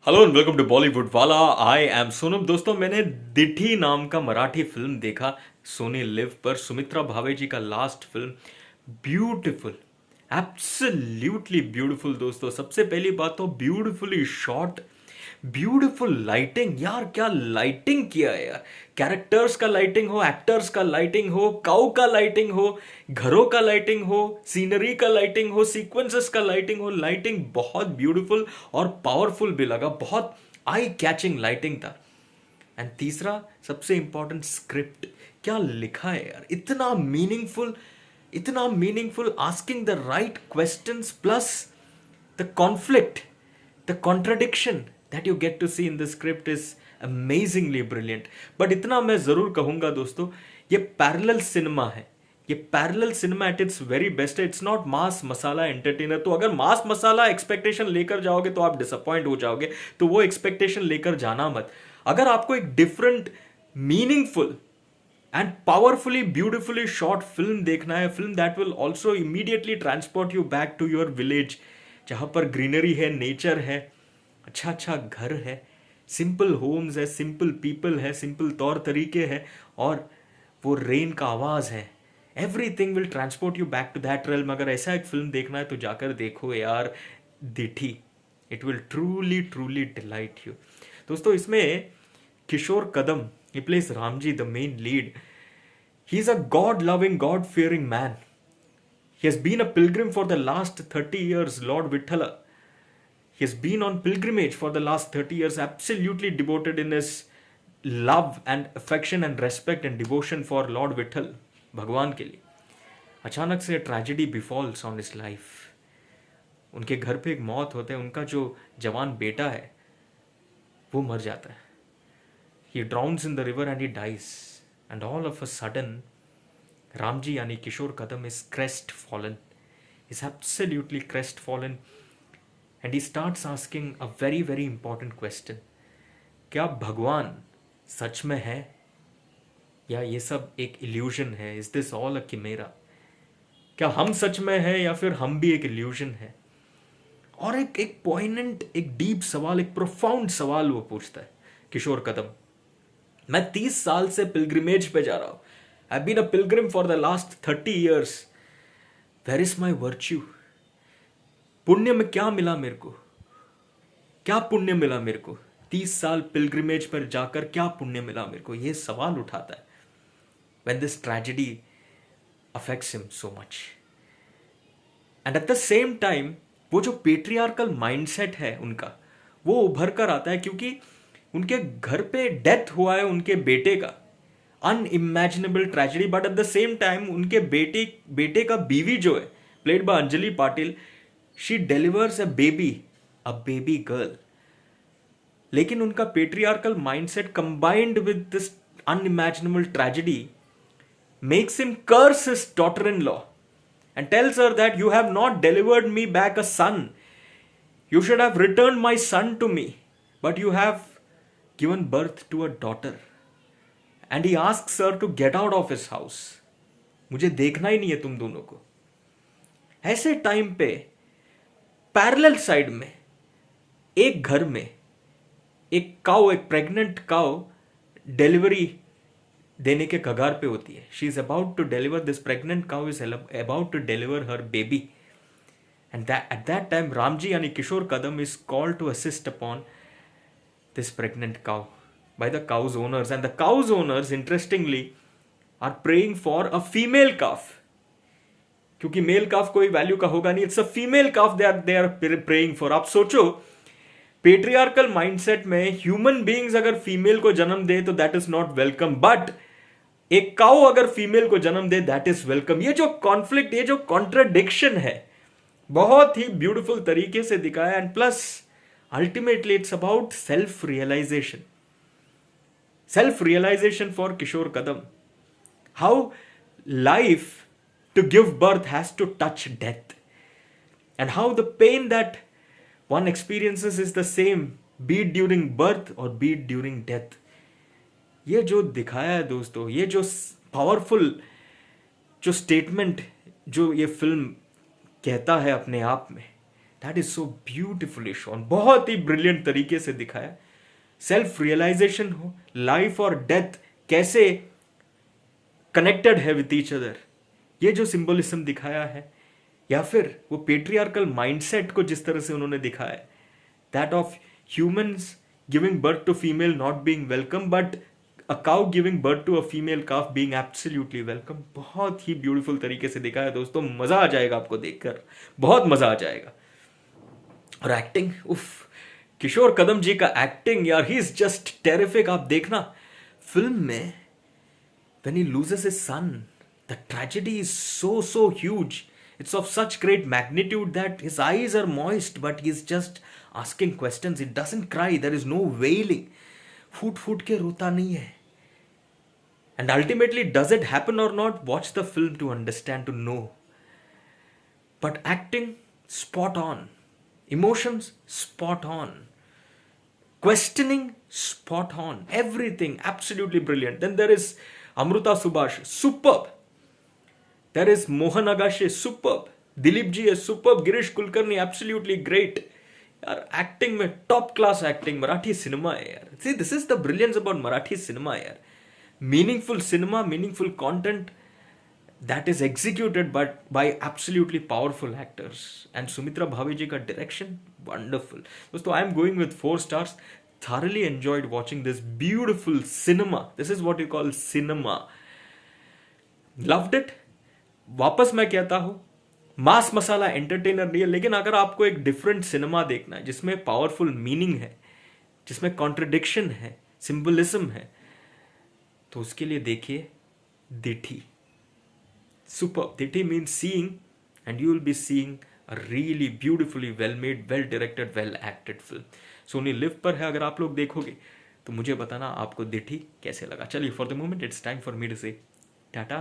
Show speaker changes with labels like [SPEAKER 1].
[SPEAKER 1] Hello and welcome to Bollywood Wala. I am Sonam. दोस्तों, मैंने दिठी नाम का मराठी फिल्म देखा सोनी लिव पर। सुमित्रा भावे जी का last film. Beautiful, absolutely beautiful. दोस्तों, सबसे पहली बात तो ब्यूटीफुली शॉट, ब्यूटीफुल लाइटिंग। यार क्या लाइटिंग किया है यार। कैरेक्टर्स का लाइटिंग हो, एक्टर्स का लाइटिंग हो, काउ का लाइटिंग हो, घरों का लाइटिंग हो, सीनरी का लाइटिंग हो, सीक्वेंसेस का लाइटिंग हो। लाइटिंग बहुत ब्यूटीफुल और पावरफुल भी लगा। बहुत आई कैचिंग लाइटिंग था। एंड तीसरा सबसे इंपॉर्टेंट, स्क्रिप्ट। क्या लिखा है यार, इतना मीनिंगफुल, इतना meaningful. Asking the right questions plus the conflict, the contradiction that you get to see in the script is amazingly brilliant. But इतना मैं जरूर कहूंगा दोस्तों, ये पैरेलल सिनेमा है। ये parallel cinema at its very best है। It's not mass masala entertainer. तो अगर मास मसाला एक्सपेक्टेशन लेकर जाओगे तो आप डिसअपॉइंट हो जाओगे। तो वो एक्सपेक्टेशन लेकर जाना मत। अगर आपको एक different, meaningful and powerfully beautifully short film देखना है, film that will also immediately transport you back to your village, जहाँ पर ग्रीनरी है, नेचर है, अच्छा अच्छा घर है, सिंपल होम्स है, सिंपल पीपल है, सिंपल तौर तरीके हैं, और वो रेन का आवाज़ है। Everything will transport you back to that realm. अगर ऐसा एक फिल्म देखना है तो जाकर देखो यार, Dithee. It will truly truly delight you. दोस्तों, इसमें Kishor Kadam, he plays Ramji, the main lead. He's a God loving, God fearing man. He has been a pilgrim for the last 30 years, Lord Vithala. He has been on pilgrimage for the last 30 years, absolutely devoted in his love and affection and respect and devotion for Lord Vittal, भगवान के लिए। अचानक से tragedy बिफॉल्स on his life. उनके घर पे एक मौत होता है। उनका जो जवान बेटा है वो मर जाता है। He drowns in the river and he dies. And all of a sudden, Ramji yani Kishore Kadam is crestfallen. He's absolutely crestfallen. And he starts asking a very, very important question. क्या भगवान सच में है या ये सब एक illusion है? Is this all a chimera? क्या हम सच में है या फिर हम भी एक इल्यूजन है? और एक पॉइनेंट, एक डीप सवाल, एक प्रोफाउंड सवाल वो पूछता है किशोर कदम। मैं 30 साल से पिलग्रिमेज पे जा रहा हूं। I been a pilgrim for the last 30 years. Where is my virtue? पुण्य में क्या मिला मेरे को? क्या पुण्य मिला मेरे को? 30 साल पिलग्रिमेज पर जाकर क्या पुण्य मिला मेरे को? ये सवाल उठाता है when this tragedy affects him so much. And at the same time, वो जो पेट्रियार्कल माइंडसेट है उनका, वो उभर कर आता है, क्योंकि उनके घर पे डेथ हुआ है उनके बेटे का। Unimaginable tragedy. But at the same time उनके बेटे का बीवी जो है, played by Anjali Patil, she delivers a baby girl. लेकिन उनका patriarchal mindset combined with this unimaginable tragedy makes him curse his daughter-in-law and tells her that you have not delivered me back a son. You should have returned my son to me, but you have given birth to a daughter. And he asks her to get out of his house. मुझे देखना ही नहीं है तुम दोनों को। ऐसे time पे parallel side में एक घर में एक काउ, एक प्रेग्नेंट काउ डिलीवरी देने के कगार पे होती है। She is about to deliver, this pregnant cow is about to deliver her baby. And at that time Ramji यानी Kishore Kadam is called to assist upon this pregnant cow by the cow's owners. And the cow's owners, interestingly, are praying for a female calf. क्योंकि male calf कोई value का होगा नहीं, it's a female calf they are praying for. आप सोचो, patriarchal mindset में human beings अगर female को जन्म दे तो that is not welcome, but एक काउ अगर फीमेल को जन्म दे दैट इज वेलकम। ये जो कॉन्फ्लिक्ट, ये जो कॉन्ट्राडिक्शन है, बहुत ही ब्यूटीफुल तरीके से दिखाया। And plus ultimately it's about self realization for Kishore Kadam. How life to give birth has to touch death, and how the pain that one experiences is the same, be it during birth or be it during death. ये जो दिखाया है दोस्तों, ये जो powerful जो statement जो ये फिल्म कहता है अपने आप में, that is so beautifully shown, बहुत ही ब्रिलियंट तरीके से दिखाया। सेल्फ रियलाइजेशन हो, लाइफ और डेथ कैसे कनेक्टेड है विद ईच अदर, ये जो सिंबलिज्म दिखाया है, या फिर वो पेट्रियार्कल माइंडसेट को जिस तरह से उन्होंने दिखाया है, that of humans giving birth to female not being welcome, but a cow giving birth to a female calf being absolutely welcome. बहुत ही ब्यूटीफुल तरीके से दिखाया है दोस्तों, मजा आ जाएगा आपको देखकर, बहुत मजा आ जाएगा। और एक्टिंग, उफ, किशोर कदम जी का एक्टिंग यार, ही इज जस्ट टेरिफिक। आप देखना फिल्म में when he loses his son, the tragedy is so huge. It's of such great magnitude that his eyes are moist, but he's just asking questions. He doesn't cry. There is no wailing. फूट के रोता नहीं है. And ultimately, does it happen or not? Watch the film to understand, to know. But acting, spot on. Emotions, spot on. Questioning, spot on. Everything, absolutely brilliant. Then there is Amruta Subhash, superb. There is Mohan Agashe, superb. Dilip ji is superb. Girish Kulkarni, absolutely great. यार acting में top class acting, Marathi cinema है यार। See this is the brilliance about Marathi cinema यार। Meaningful cinema, meaningful content that is executed by absolutely powerful actors, and Sumitra Bhave ji ka direction, wonderful. Dosto, I am going with 4 stars. Thoroughly enjoyed watching this beautiful cinema. This is what you call cinema. Loved it. वापस मैं कहता हूं, मास masala entertainer नहीं है, लेकिन अगर आपको एक डिफरेंट सिनेमा देखना है जिसमें पावरफुल मीनिंग है, जिसमें कॉन्ट्रडिक्शन है, सिंबलिज्म है, तो उसके लिए देखिए दिठी। Superb. Dithi means seeing, and you will be seeing a really beautifully well made, well directed, well acted film. Sony Live पर है, अगर आप लोग देखोगे तो मुझे बताना आपको दिठी कैसे लगा। चलिए, for the moment it's time for me to say Tata.